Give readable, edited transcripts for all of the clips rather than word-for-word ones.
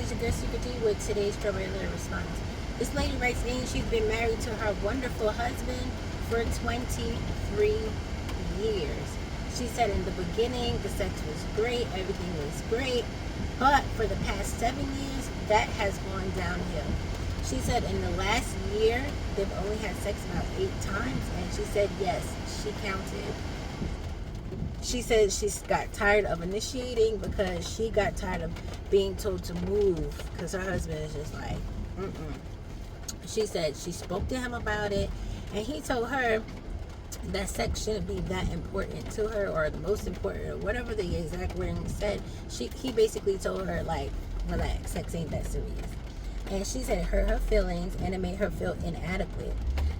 is your girl SeekretD with today's Strawberry Letter response. This lady writes in, she's been married to her wonderful husband for 23 years. She said in the beginning the sex was great, everything was great, but for the past 7 years that has gone downhill. She said in the last year they've only had sex about 8 times, and she said yes, she counted. She said she's got tired of initiating because she got tired of being told to move because her husband is just like, She said she spoke to him about it, and he told her that sex shouldn't be that important to her, or the most important, or whatever the exact wording said. He basically told her, like, relax, sex ain't that serious. And she said it hurt her feelings and it made her feel inadequate.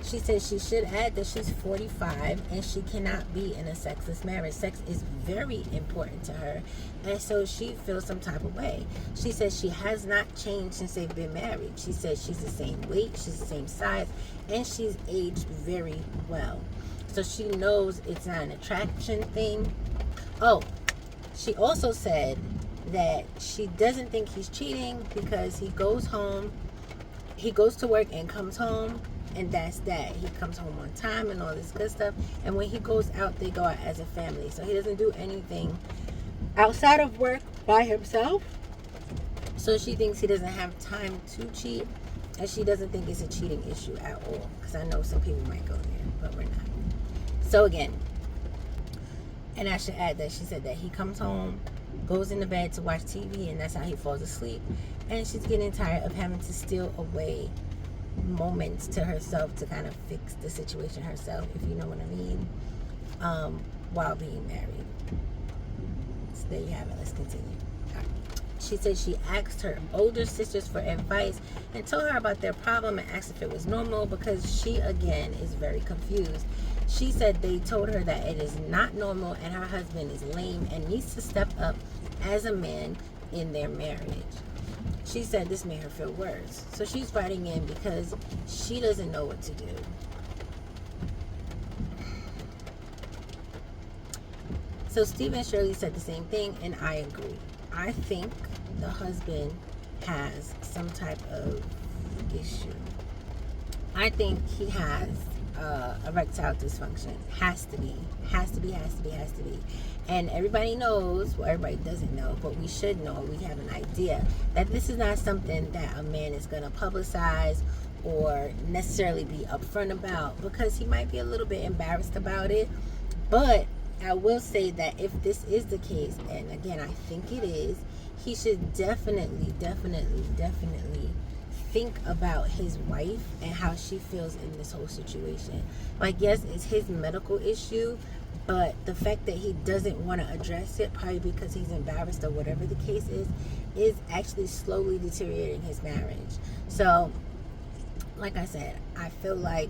She said she should add that she's 45 and she cannot be in a sexless marriage. Sex is very important to her, and so she feels some type of way. She says she has not changed since they've been married. She says she's the same weight, she's the same size, and she's aged very well. So she knows it's not an attraction thing. Oh, she also said that she doesn't think he's cheating because he goes to work and comes home, and that's that. He comes home on time and all this good stuff, and when he goes out, they go out as a family. So he doesn't do anything outside of work by himself. So she thinks he doesn't have time to cheat, and she doesn't think it's a cheating issue at all, because I know some people might go there, but we're not. So again, and I should add that she said that he comes home, goes into bed to watch TV, and that's how he falls asleep, and she's getting tired of having to steal away moments to herself to kind of fix the situation herself, if you know what I mean, while being married. So there you have it. Let's continue. She said she asked her older sisters for advice and told her about their problem and asked if it was normal, because she again is very confused. She said they told her that it is not normal and her husband is lame and needs to step up as a man in their marriage. She said this made her feel worse. So she's writing in because she doesn't know what to do. So Steve and Shirley said the same thing, and I agree. I think the husband has some type of issue. I think he has erectile dysfunction. Has to be. And everybody knows, well, everybody doesn't know, but we should know, we have an idea that this is not something that a man is going to publicize or necessarily be upfront about, because he might be a little bit embarrassed about it. But I will say that if this is the case, and again, I think it is, he should definitely think about his wife and how she feels in this whole situation. Like, yes, it's his medical issue, but the fact that he doesn't want to address it, probably because he's embarrassed or whatever the case is actually slowly deteriorating his marriage. So, like I said, I feel like,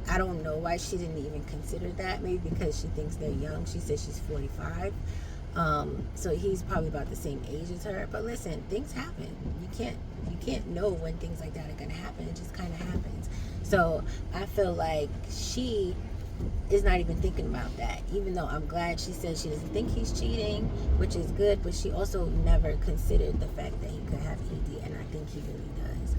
I don't know why she didn't even consider that. Maybe because she thinks they're young. She says she's 45. So he's probably about the same age as her. But listen, things happen. You can't know when things like that are going to happen. It just kind of happens. So I feel like she is not even thinking about that, even though I'm glad she said she doesn't think he's cheating, which is good, but she also never considered the fact that he could have ED, and I think he really does.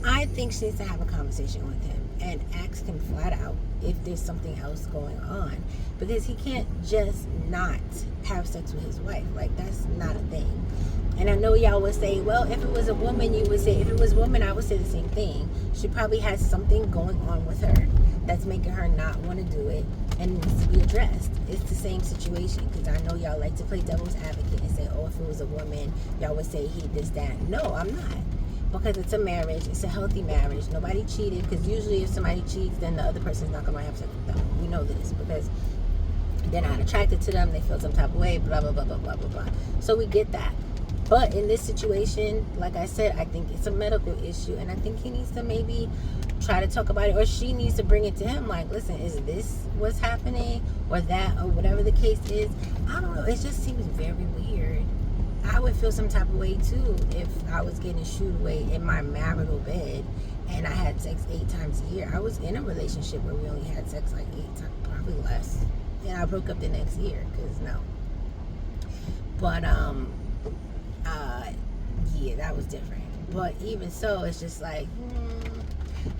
I think she needs to have a conversation with him and ask him flat out if there's something else going on, because he can't just not have sex with his wife. Like, that's not a thing. And I know y'all would say, well, if it was a woman, you would say, if it was a woman, I would say the same thing. She probably has something going on with her that's making her not want to do it, and it needs to be addressed. It's the same situation, because I know y'all like to play devil's advocate and say, oh, if it was a woman, y'all would say he this, that. No, I'm not. Because it's a marriage, it's a healthy marriage. Nobody cheated, because usually if somebody cheats, then the other person's not going to have sex with them. We know this, because they're not attracted to them, they feel some type of way, blah, blah, blah, blah, blah, blah, blah. So we get that. But in this situation, like I said, I think it's a medical issue, and I think he needs to maybe try to talk about it, or she needs to bring it to him, like, listen, is this what's happening, or that, or whatever the case is. I don't know, it just seems very weird. I would feel some type of way too if I was getting shooed away in my marital bed and I had sex 8 times a year. I was in a relationship where we only had sex like 8 times, probably less, and I broke up the next year because no. But yeah, that was different. But even so, it's just like,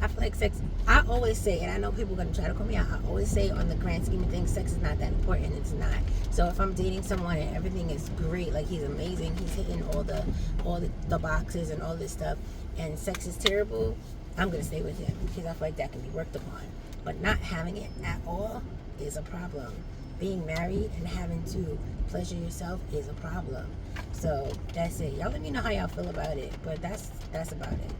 I feel like sex, I always say, and I know people are going to try to call me out, I always say on the grand scheme of things, sex is not that important. It's not. So if I'm dating someone and everything is great, like he's amazing, he's hitting all the boxes and all this stuff, and sex is terrible, I'm going to stay with him because I feel like that can be worked upon. But not having it at all is a problem. Being married and having to pleasure yourself is a problem. So that's it. Y'all let me know how y'all feel about it. But that's about it.